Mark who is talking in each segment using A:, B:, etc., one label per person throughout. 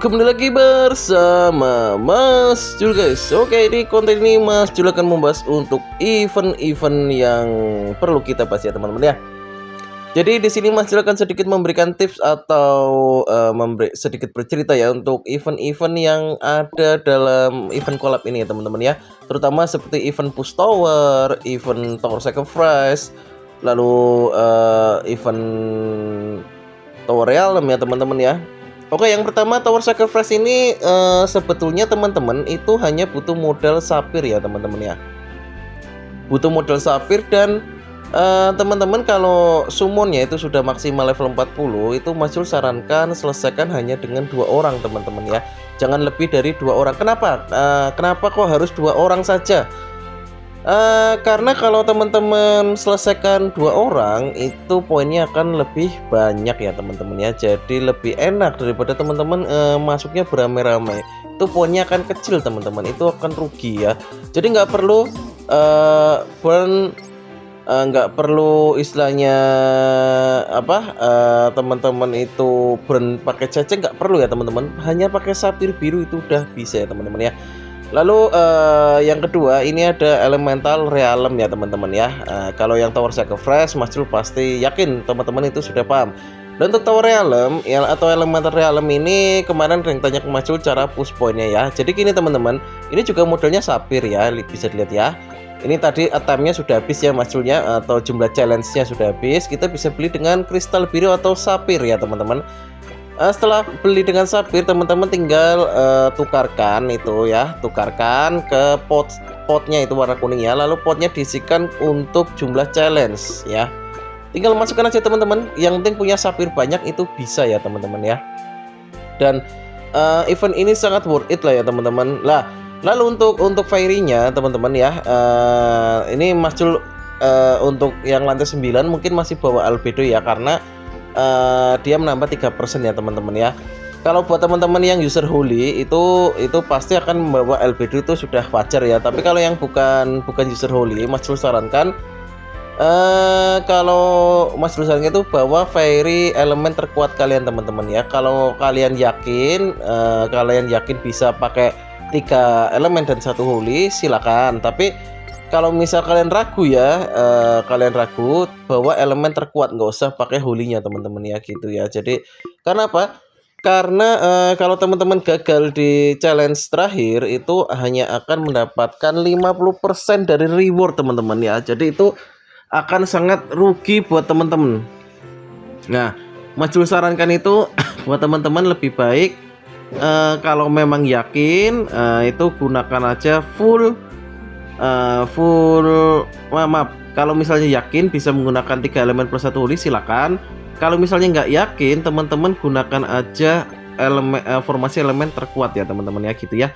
A: kembali lagi bersama Mas Jul guys. Oke, di konten ini Mas Jul akan membahas untuk event-event yang perlu kita bahas ya teman-teman ya. Jadi di sini Mas Jul akan sedikit memberikan tips atau sedikit bercerita ya untuk event-event yang ada dalam event collab ini ya teman-teman ya. Terutama seperti event push tower, event tower sacrifice, lalu event tower realm ya teman-teman ya. Oke, yang pertama Tower Sacrifice ini sebetulnya teman-teman itu hanya butuh modal sapir ya teman-teman ya. Butuh modal sapir dan teman-teman kalau summonnya itu sudah maksimal level 40 itu Mas Jul sarankan selesaikan hanya dengan 2 orang teman-teman ya. Jangan lebih dari 2 orang. Kenapa? Kenapa kok harus 2 orang saja? Karena kalau teman-teman selesaikan 2 orang itu poinnya akan lebih banyak ya teman-teman ya. Jadi lebih enak daripada teman-teman masuknya beramai-ramai. Itu poinnya akan kecil teman-teman. Itu akan rugi ya. Jadi nggak perlu nggak perlu istilahnya teman-teman itu pakai cacing, nggak perlu ya teman-teman. Hanya pakai sapir biru itu udah bisa ya teman-teman ya. Lalu yang kedua ini ada elemental realm ya teman-teman ya. Kalau yang tower sacrifice Mas Jul pasti yakin teman-teman itu sudah paham. Dan untuk tower realm ya, atau elemental realm ini kemarin yang tanya ke Mas Jul cara push pointnya ya. Jadi gini teman-teman, ini juga modelnya sapir ya, bisa dilihat ya. Ini tadi atamnya sudah habis ya Mas Julnya, atau jumlah challenge-nya sudah habis. Kita bisa beli dengan kristal biru atau sapir ya teman-teman. Setelah beli dengan sapir teman-teman tinggal tukarkan itu ya, tukarkan ke potnya itu warna kuning ya, lalu potnya diisikan untuk jumlah challenge ya. Tinggal masukkan aja teman-teman, yang penting punya sapir banyak itu bisa ya teman-teman ya. Dan event ini sangat worth it lah ya teman-teman. Lah lalu untuk fairy-nya teman-teman ya, ini Mas Jul untuk yang lantai 9 mungkin masih bawa albedo ya, karena dia menambah 3% ya teman-teman ya. Kalau buat teman-teman yang user holy itu pasti akan membawa albedo, itu sudah wajar ya. Tapi kalau yang bukan user holy, Mas Jul sarankan kalau Mas Jul sarankan itu bawa fairy elemen terkuat kalian teman-teman ya. Kalau kalian yakin bisa pakai 3 elemen dan 1 holy silakan. Tapi kalau misal kalian ragu ya, bawa elemen terkuat, nggak usah pakai holy-nya teman-teman ya gitu ya. Jadi karena apa? Karena kalau teman-teman gagal di challenge terakhir itu hanya akan mendapatkan 50% dari reward teman-teman ya. Jadi itu akan sangat rugi buat teman-teman. Nah, Mas Jul sarankan itu buat teman-teman lebih baik kalau memang yakin itu gunakan aja full kalau misalnya yakin bisa menggunakan 3 elemen plus 1 holy silakan. Kalau misalnya nggak yakin teman-teman gunakan aja formasi elemen terkuat ya teman-teman ya gitu ya.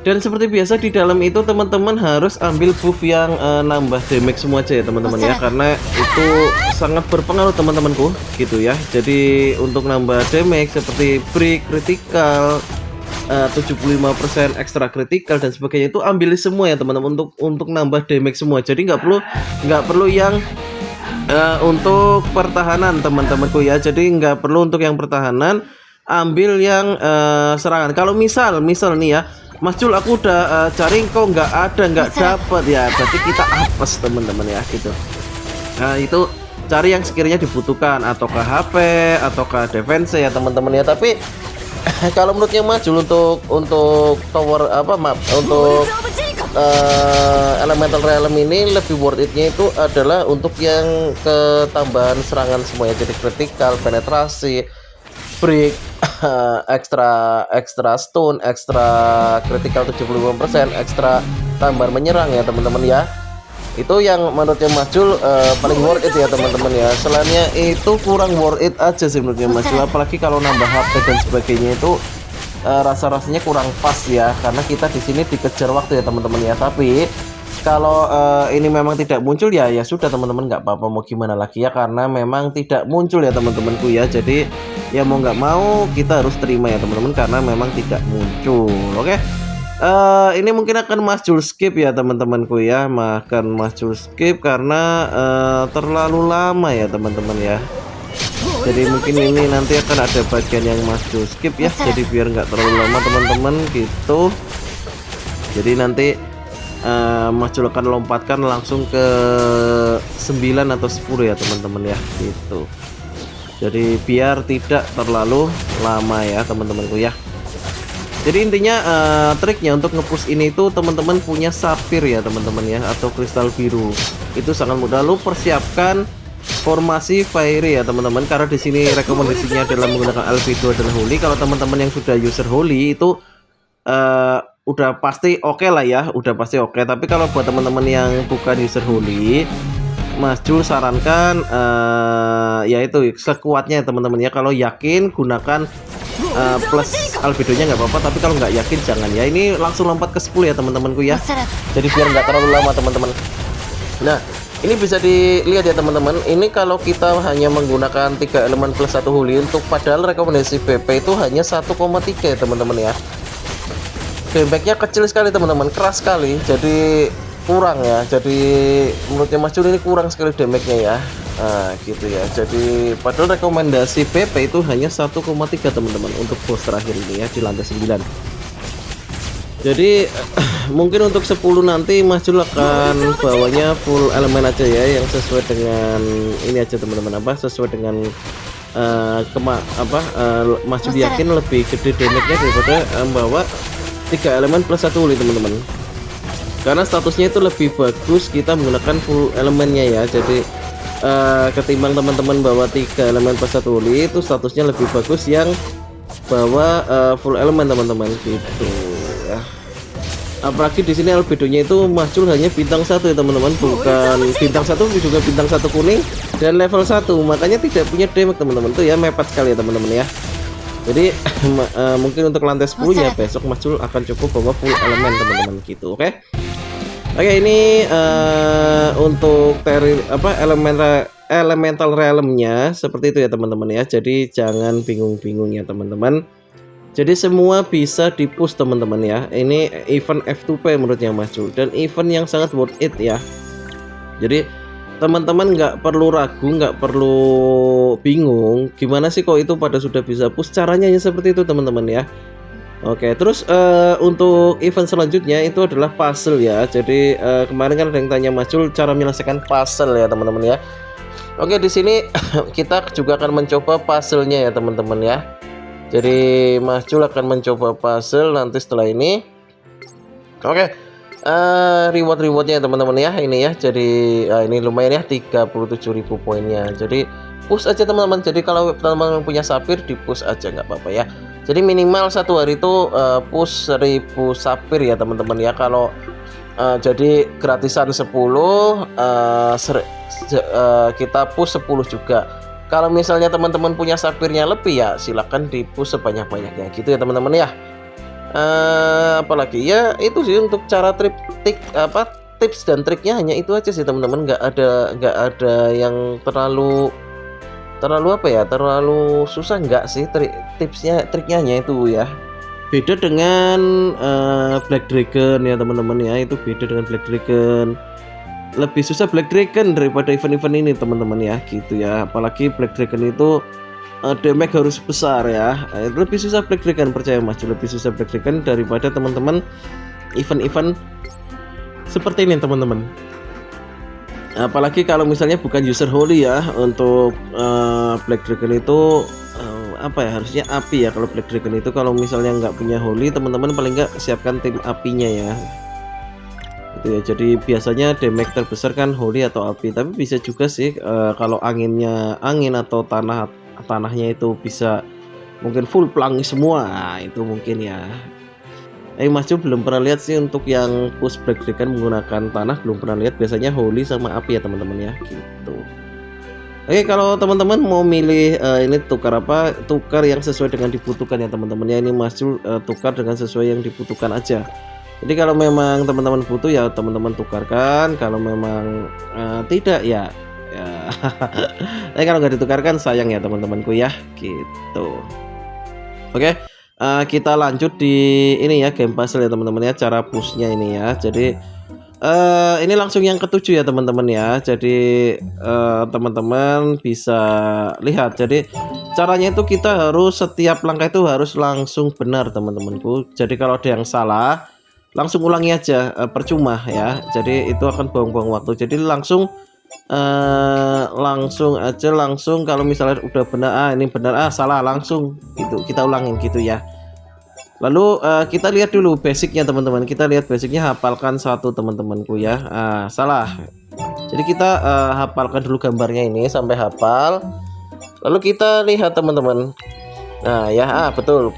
A: Dan seperti biasa di dalam itu teman-teman harus ambil buff yang nambah damage semua aja ya teman-teman ya, karena itu sangat berpengaruh teman-temanku gitu ya. Jadi untuk nambah damage seperti break, critical, 75% ekstra kritikal dan sebagainya itu ambil semua ya teman-teman untuk nambah damage semua. Jadi nggak perlu yang untuk pertahanan teman-temanku ya. Jadi nggak perlu untuk yang pertahanan, ambil yang serangan. Kalau misal nih ya, Mas Jul aku udah cari kok nggak dapat ya, berarti kita apes teman-teman ya gitu. Nah itu cari yang sekiranya dibutuhkan, ataukah HP ataukah defense ya teman-teman ya. Tapi kalau menurutnya Mas Jul untuk tower untuk elemental realm ini lebih worth it-nya itu adalah untuk yang ketambahan serangan semuanya. Jadi critical, penetrasi, break, ekstra stun, ekstra critical 75%, ekstra tambahan menyerang ya teman-teman ya. Itu yang menurutnya Mas Jul paling worth it ya teman-teman ya. Selainnya itu kurang worth it aja sih menurutnya Mas Jul, apalagi kalau nambah HP dan sebagainya itu rasa-rasanya kurang pas ya, karena kita di sini dikejar waktu ya teman-teman ya. Tapi kalau ini memang tidak muncul ya sudah teman-teman, nggak apa-apa, mau gimana lagi ya, karena memang tidak muncul ya teman-temanku ya. Jadi ya mau nggak mau kita harus terima ya teman-teman, karena memang tidak muncul. Oke. Ini mungkin akan Mas Jul skip ya teman-temanku ya, Mas Jul skip karena terlalu lama ya teman-teman ya. Jadi mungkin ini nanti akan ada bagian yang Mas Jo skip ya, jadi biar nggak terlalu lama teman-teman gitu. Jadi nanti Mas Jo akan lompatkan langsung ke 9 atau 10 ya teman-teman ya gitu. Jadi biar tidak terlalu lama ya teman-temanku ya. Jadi intinya triknya untuk ngepush ini itu teman-teman punya sapphire ya teman-teman ya, atau kristal biru. Itu sangat mudah. Lalu persiapkan formasi fairy ya teman-teman, karena di sini rekomendasinya adalah menggunakan albedo dan holy. Kalau teman-teman yang sudah user holy itu udah pasti oke lah ya, udah pasti oke. Tapi kalau buat teman-teman yang bukan user holy, Mas Jo sarankan yaitu sekuatnya teman-teman ya. Kalau yakin gunakan plus albedonya nggak apa-apa, tapi kalau nggak yakin jangan ya. Ini langsung lompat ke 10 ya teman-temanku ya, jadi biar nggak terlalu lama teman-teman. Nah ini bisa dilihat ya teman-teman, ini kalau kita hanya menggunakan 3 elemen plus 1 holy untuk, padahal rekomendasi BP itu hanya 1,3 ya teman-teman ya. Damage-nya kecil sekali teman-teman, keras sekali, jadi kurang ya. Jadi menurutnya Mas Jo ini kurang sekali damage-nya ya. Nah gitu ya. Jadi padahal rekomendasi PP itu hanya 1,3 teman-teman untuk boss terakhir ini ya, di lantai 9. Jadi mungkin untuk 10 nanti Mas Jo akan bawanya full elemen aja ya, yang sesuai dengan ini aja teman-teman, apa sesuai dengan Mas Jo yakin lebih gede damage-nya daripada bawa 3 elemen plus 1 holy teman-teman. Karena statusnya itu lebih bagus kita menggunakan full elemennya ya. Jadi ketimbang teman-teman bawa 3 elemen plus 1 holy, itu statusnya lebih bagus yang bawa full elemen teman-teman gitu ya. Apalagi di sini albedonya itu Mas Jo hanya bintang 1 ya teman-teman, bukan bintang 1 juga bintang 1 kuning dan level 1, makanya tidak punya damage teman-teman tuh ya, mepet sekali ya teman-teman ya. Jadi mungkin untuk lantai 10 ya besok Mas Jo akan cukup bawa full elemen teman-teman gitu. Oke. Oke, ini untuk elemental realmnya seperti itu ya teman-teman ya. Jadi jangan bingung-bingung ya teman-teman. Jadi semua bisa di-push teman-teman ya. Ini event F2P menurutnya Mas Jo, dan event yang sangat worth it ya. Jadi teman-teman nggak perlu ragu, nggak perlu bingung gimana sih kok itu pada sudah bisa push, caranya ya seperti itu teman-teman ya. Oke, terus untuk event selanjutnya itu adalah puzzle ya. Jadi kemarin kan ada yang tanya Mas Jo cara menyelesaikan puzzle ya teman-teman ya. Oke, di sini kita juga akan mencoba puzzle-nya ya teman-teman ya. Jadi Mas Jo akan mencoba puzzle nanti setelah ini. Oke, reward-rewardnya teman-teman ya, ini ya. Jadi ini lumayan ya, 37.000 poinnya. Jadi push aja teman-teman. Jadi kalau teman-teman punya sapphire, di push aja nggak apa-apa ya. Jadi minimal satu hari itu push 1000 sapphire ya teman-teman ya. Kalau jadi gratisan 10, kita push 10 juga. Kalau misalnya teman-teman punya sapphire-nya lebih ya silahkan di push sebanyak-banyaknya gitu ya teman-teman ya. Apalagi ya itu sih untuk cara tips dan triknya hanya itu aja sih teman-teman. Nggak ada yang terlalu apa ya, terlalu susah nggak sih. Triknya hanya itu ya. Beda dengan Black Dragon ya teman-teman ya, itu beda dengan Black Dragon. Lebih susah Black Dragon daripada event-event ini teman-teman ya gitu ya. Apalagi Black Dragon itu damage harus besar ya. Lebih susah Black Dragon, percaya Mas Jo, lebih susah Black Dragon daripada teman-teman event-event seperti ini teman-teman. Apalagi kalau misalnya bukan user holy ya. Untuk Black Dragon itu apa ya, harusnya api ya. Kalau Black Dragon itu kalau misalnya nggak punya holy, teman-teman paling nggak siapkan tim apinya ya. Itu ya. Jadi biasanya damage terbesar kan holy atau api. Tapi bisa juga sih kalau angin atau tanahnya itu bisa mungkin full pelangi semua. Nah, itu mungkin ya. Mas Jo belum pernah lihat sih untuk yang push Black Dragon menggunakan tanah, belum pernah lihat. Biasanya holy sama api ya teman-teman ya gitu. Oke, kalau teman-teman mau milih ini tukar yang sesuai dengan dibutuhkan ya teman-teman ya. Ini Mas Jo tukar dengan sesuai yang dibutuhkan aja. Jadi kalau memang teman-teman butuh ya teman-teman tukarkan. Kalau memang tidak ya tapi kalau nggak ditukarkan sayang ya teman-temanku ya gitu. Oke. Kita lanjut di ini ya, game puzzle ya teman-teman ya, cara pushnya ini ya. Jadi Ini langsung yang ketujuh ya teman-teman ya. Jadi teman-teman bisa lihat. Jadi caranya itu kita harus setiap langkah itu harus langsung benar teman-temanku. Jadi kalau ada yang salah langsung ulangi aja, percuma ya. Jadi itu akan buang-buang waktu. Jadi langsung langsung kalau misalnya udah benar, ini benar, salah langsung gitu kita ulangin gitu ya. Lalu kita lihat dulu basicnya teman-teman. Kita lihat basicnya, hafalkan satu teman-temanku ya. Salah. Jadi kita hafalkan dulu gambarnya ini sampai hafal. Lalu kita lihat teman-teman. Nah ya, betul.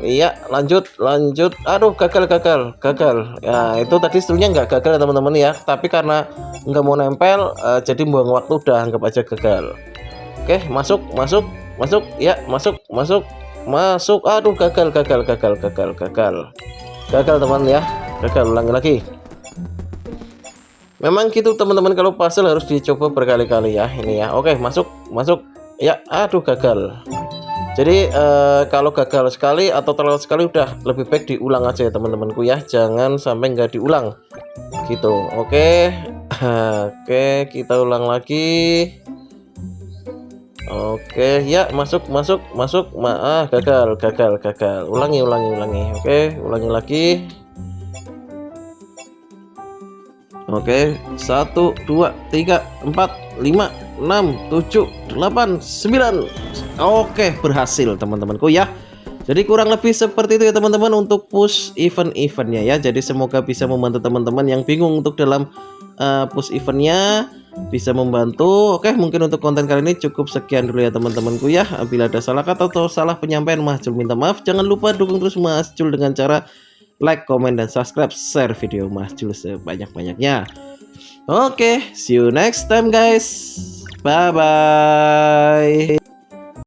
A: Iya, lanjut. Aduh, gagal. Ya itu tadi sebetulnya nggak gagal ya teman-teman ya. Tapi karena nggak mau nempel, jadi buang waktu, udah anggap aja gagal. Oke, masuk. Ya, masuk. Aduh, gagal teman ya. Gagal, ulangi lagi. Memang gitu teman-teman, kalau puzzle harus dicoba berkali-kali ya ini ya. Oke, masuk. Ya, aduh, gagal. Jadi kalau gagal sekali atau terlalu sekali, udah lebih baik diulang aja ya teman-temanku ya. Jangan sampai nggak diulang gitu. Oke. Oke, kita ulang lagi. Oke ya, masuk. Gagal. Ulangi. Oke, ulangi lagi. Oke, 1 2 3 4 5 6 7 8 9. Oke, berhasil teman-temanku ya. Jadi kurang lebih seperti itu ya teman-teman untuk push eventnya ya. Jadi semoga bisa membantu teman-teman yang bingung untuk dalam push eventnya, bisa membantu. Oke, mungkin untuk konten kali ini cukup sekian dulu ya teman-temanku ya. Bila ada salah kata atau salah penyampaian, Mas Jul minta maaf. Jangan lupa dukung terus Mas Jul dengan cara like, komen, dan subscribe, share video Mas Jul sebanyak-banyaknya. Oke, see you next time guys. Bye bye.